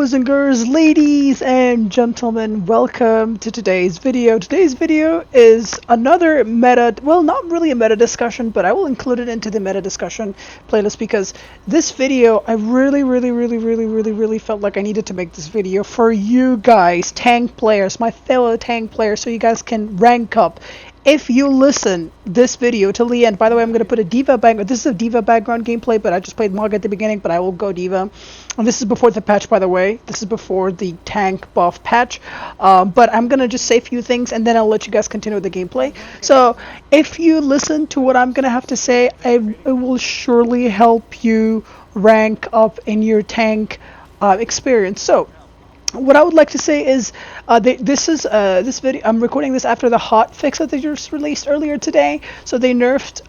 boys and girls, ladies and gentlemen, welcome to today's video. Today's video is another meta, well, not really a meta discussion, but I will include it into the meta discussion playlist because this video, I really felt like I needed to make this video for you guys, tank players, my fellow tank players, so you guys can rank up. If you listen this video till the end, by the way, I'm going to put a D.Va background. This is a D.Va background gameplay, but I just played Mauga at the beginning, but I will go D.Va. And this is before the patch, by the way. This is before the tank buff patch. But I'm going to just say a few things, and then I'll let you guys continue with the gameplay. So, if you listen to what I'm going to have to say, it will surely help you rank up in your tank experience. So, what I would like to say is, this video, I'm recording this after the hot fix that they just released earlier today. So they nerfed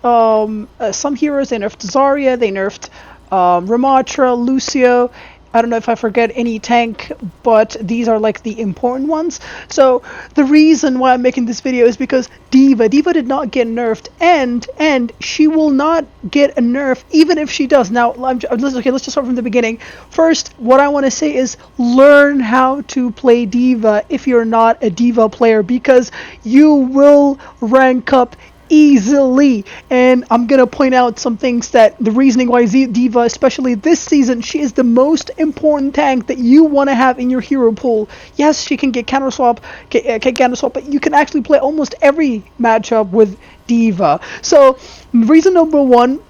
some heroes. They nerfed Zarya. They nerfed Ramatra, Lucio. I don't know if I forget any tank, but these are like the important ones. So the reason why I'm making this video is because D.Va did not get nerfed, and she will not get a nerf even if she does. Now, okay, let's just start from the beginning. First, what I want to say is learn how to play D.Va if you're not a D.Va player, because you will rank up easily. And I'm gonna point out some things that the reasoning why D.Va, especially this season, she is the most important tank that you want to have in your hero pool. Yes, she can get counter swap, but you can actually play almost every matchup with D.Va. So reason number one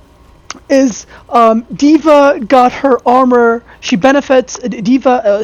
is D.Va got her armor. She benefits D.Va.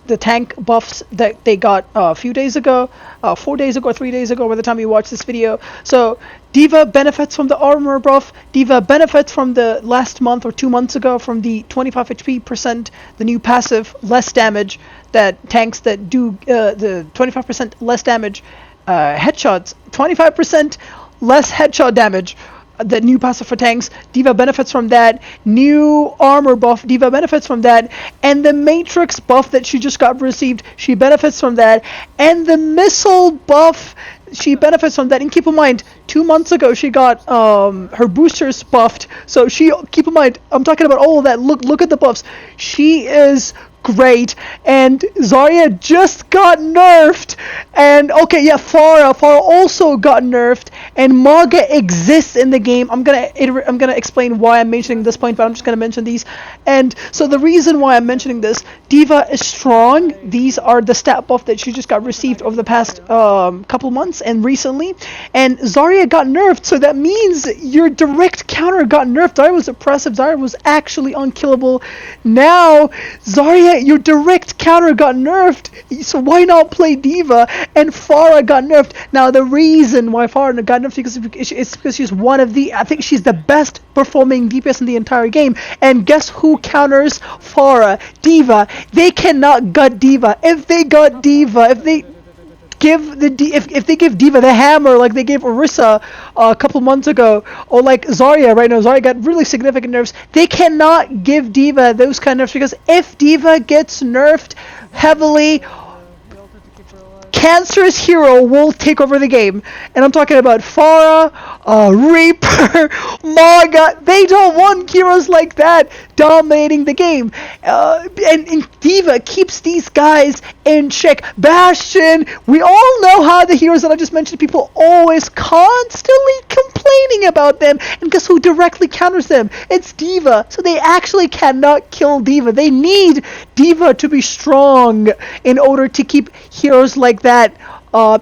The tank buffs that they got a few days ago, 4 days ago, 3 days ago, by the time you watch this video. So D.Va benefits from the armor buff. D.Va benefits from the last month or 2 months ago from the 25 HP %, the new passive, less damage, that tanks that do the 25% less damage headshots, 25% less headshot damage. The new passive for tanks, D.Va benefits from that. New armor buff, D.Va benefits from that. And the Matrix buff that she just got received, she benefits from that. And the missile buff, she benefits from that. And keep in mind, 2 months ago she got her boosters buffed. So keep in mind, I'm talking about all of that. Look at the buffs. She is great. And Zarya just got nerfed. And okay, yeah, Pharah also got nerfed. And Mauga exists in the game. I'm gonna explain why I'm mentioning this point, but I'm just gonna mention these. And so the reason why I'm mentioning this, D.Va is strong. These are the stat buff that she just got received over the past couple months and recently. And Zarya got nerfed, so that means your direct counter got nerfed. Zarya was oppressive. Zarya was actually unkillable. Now Zarya, your direct counter got nerfed, so why not play D.Va? And Pharah got nerfed. Now the reason why Pharah got nerfed is because she's one of the, I think she's the best performing DPS in the entire game. And guess who counters Pharah? D.Va. They cannot gut D.Va. If they gut D.Va, if they give D.Va the hammer like they gave Orisa a couple months ago, or like Zarya right now, Zarya got really significant nerfs. They cannot give D.Va those kind of nerfs, because if D.Va gets nerfed heavily, cancerous hero will take over the game. And I'm talking about Pharah, Reaper, Mauga. They don't want heroes like that dominating the game. And D.Va keeps these guys in check. Bastion, we all know how the heroes that I just mentioned, people always constantly complaining about them. And guess who directly counters them? It's D.Va. So they actually cannot kill D.Va. They need D.Va to be strong in order to keep heroes like that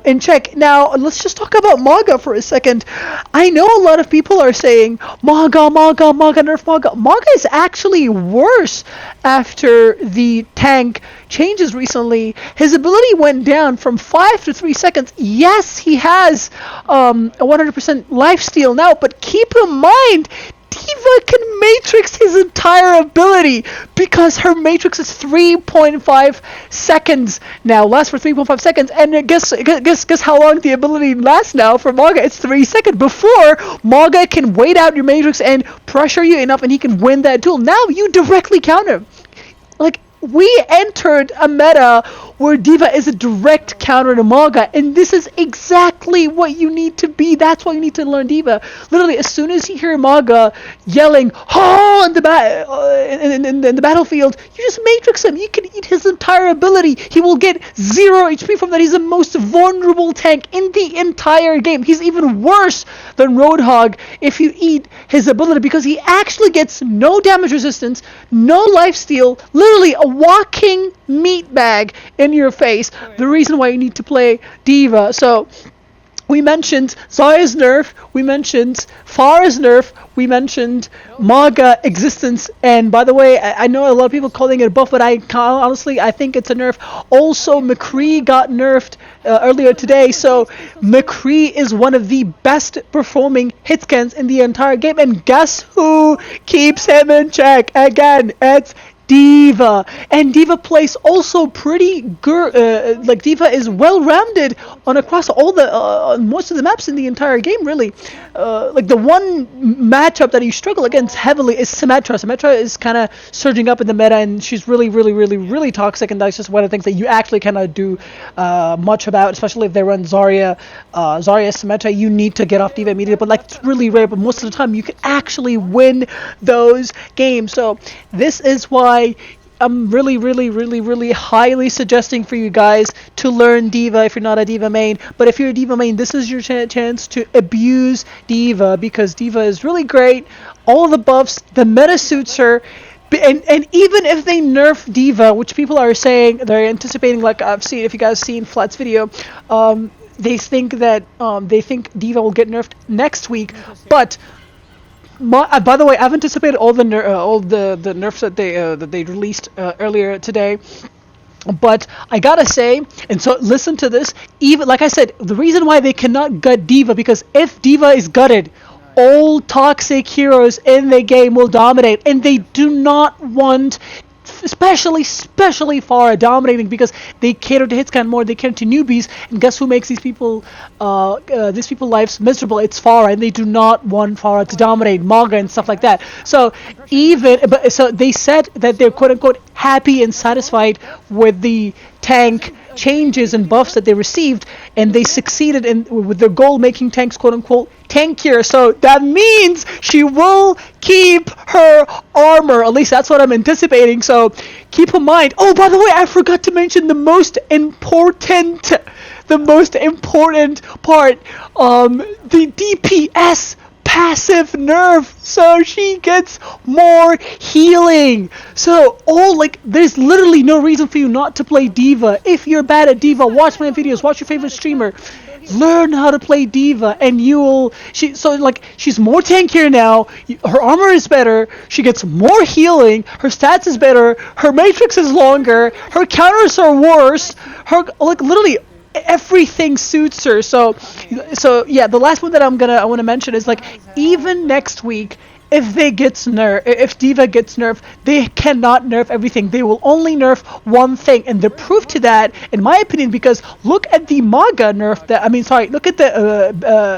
in check. Now, let's just talk about Mauga for a second. I know a lot of people are saying, Mauga, nerf Mauga. Mauga is actually worse after the tank changes recently. His ability went down from 5 to 3 seconds. Yes, he has a 100% lifesteal now, but keep in mind, D.Va can matrix his entire ability because her matrix is 3.5 seconds now. Lasts for 3.5 seconds, and guess how long the ability lasts now for Mauga? It's 3 seconds. Before, Mauga can wait out your matrix and pressure you enough, and he can win that duel. Now you directly counter. Like, we entered a meta where D.Va is a direct counter to Mauga, and this is exactly what you need to be. That's why you need to learn D.Va. Literally, as soon as you hear Mauga yelling "Ha!" in the battlefield, you just matrix him. You can eat his entire ability. He will get 0 HP from that. He's the most vulnerable tank in the entire game. He's even worse than Roadhog if you eat his ability, because he actually gets no damage resistance, no lifesteal, literally a walking meat bag in your face. The reason why you need to play D.Va. So we mentioned Zarya's nerf, we mentioned Pharah's nerf, we mentioned Mauga existence, and by the way, I know a lot of people calling it a buff, but honestly I think it's a nerf. Also, McCree got nerfed earlier today, so McCree is one of the best performing hit scans in the entire game, and guess who keeps him in check again? It's D.Va. And D.Va plays also pretty good. Like, D.Va is well-rounded on across all the most of the maps in the entire game, really. Like, the one matchup that you struggle against heavily is Symmetra. Symmetra is kind of surging up in the meta, and she's really, really, really, really toxic, and that's just one of the things that you actually cannot do much about, especially if they run Zarya, Symmetra. You need to get off D.Va immediately, but like, it's really rare, but most of the time you can actually win those games. So this is why I'm really, really, really, really highly suggesting for you guys to learn D.Va if you're not a D.Va main. But if you're a D.Va main, this is your chance to abuse D.Va, because D.Va is really great. All the buffs, the meta suits her. And even if they nerf D.Va, which people are saying, they're anticipating, like I've seen, if you guys seen Flat's video, they think that D.Va will get nerfed next week. But by the way, I've anticipated all the nerfs that they released earlier today. But I gotta say, and so listen to this. Even like I said, the reason why they cannot gut D.Va, because if D.Va is gutted, all toxic heroes in the game will dominate, and they do not want, especially Pharah dominating, because they cater to hitscan more, they cater to newbies, and guess who makes these people lives miserable? It's Pharah, and they do not want Pharah to dominate Mauga and stuff like that. So so they said that they're quote unquote happy and satisfied with the tank changes and buffs that they received, and they succeeded with their goal, making tanks quote unquote tankier. So that means she will keep her armor. At least that's what I'm anticipating. So keep in mind. Oh, by the way, I forgot to mention the most important part, the DPS passive nerf, so she gets more healing. So there's literally no reason for you not to play D.Va. If you're bad at D.Va, watch my videos, watch your favorite streamer, learn how to play D.Va, and she's more tankier now, her armor is better, she gets more healing, her stats is better, her matrix is longer, her counters are worse, her literally everything suits her. So yeah, the last one that I want to mention is, like, even next week, if D.Va gets nerfed, they cannot nerf everything. They will only nerf one thing, and the proof to that, in my opinion, because look at the Mauga nerf look at the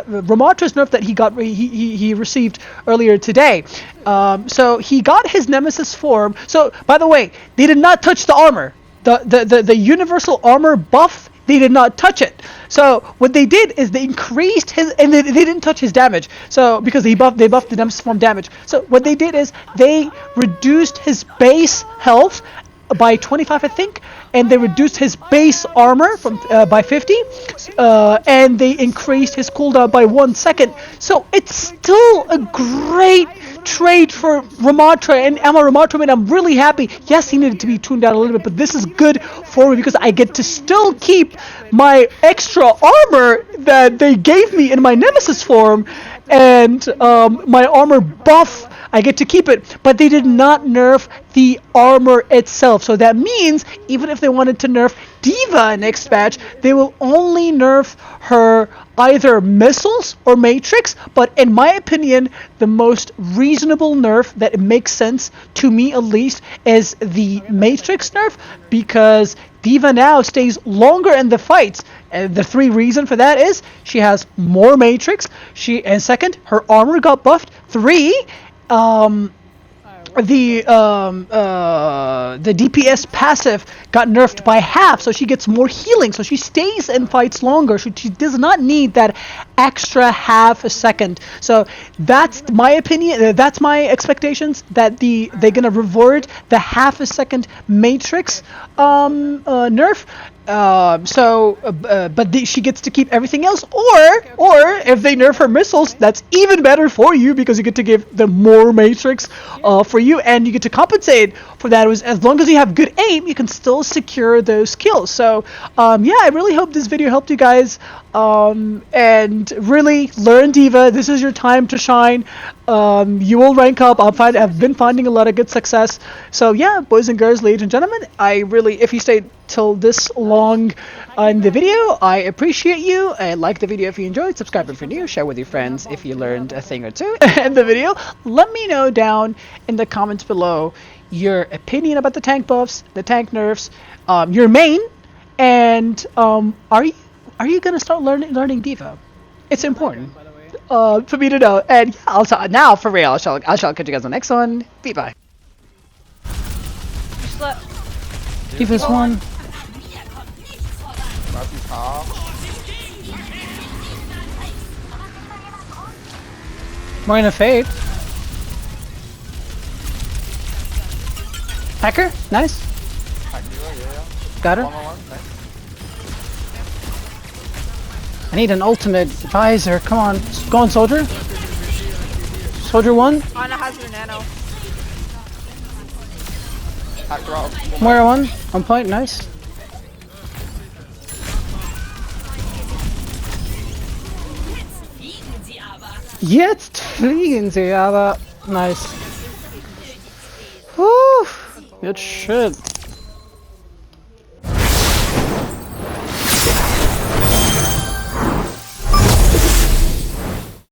Ramatra's nerf that he received earlier today. So he got his Nemesis form. So by the way, they did not touch the armor. The universal armor buff, they did not touch it. So what they did is they increased his, and they didn't touch his damage. So because they buffed the Nemesis form damage. So what they did is they reduced his base health by 25, I think, and they reduced his base armor by 50, and they increased his cooldown by 1 second. So it's still a great trade for Ramatra, and I'm a Ramatra man. I'm really happy. Yes, he needed to be tuned down a little bit, but this is good for me because I get to still keep my extra armor that they gave me in my Nemesis form, and my armor buff, I get to keep it, but they did not nerf the armor itself. So that means even if they wanted to nerf D.Va next patch, they will only nerf her either missiles or matrix. But in my opinion, the most reasonable nerf that makes sense to me, at least, is the matrix nerf, because D.Va now stays longer in the fights. And the three reason for that is she has more matrix. And second, her armor got buffed. 3, the DPS passive got nerfed by half, so she gets more healing, so she stays and fights longer. She does not need that extra half a second. So that's my opinion. That's my expectations that they're gonna reward the half a second matrix nerf. She gets to keep everything else, or if they nerf her missiles, that's even better for you because you get to give them more matrix for you, and you get to compensate for that. As long as you have good aim, you can still secure those kills. So yeah, I really hope this video helped you guys, and really learn D.Va. This is your time to shine. You will rank up. I've been finding a lot of good success. So yeah, boys and girls, ladies and gentlemen, if you stayed till this long in the video, I appreciate you. Like the video if you enjoyed, subscribe if you're new, share with your friends if you learned a thing or two in the video. Let me know down in the comments below your opinion about the tank buffs, the tank nerfs, your main, and are you gonna start learning D.Va? It's important for me to know. And yeah, now for real, I shall catch you guys on the next one. Bye. D.Va's one. Marina Fade. Hacker, nice. Got her. I need an ultimate visor. Come on, go on, soldier. Soldier one. Ana has her nano. Moira one. On point, nice. Jetzt fliegen sie aber. Nice. Whew. Good shit.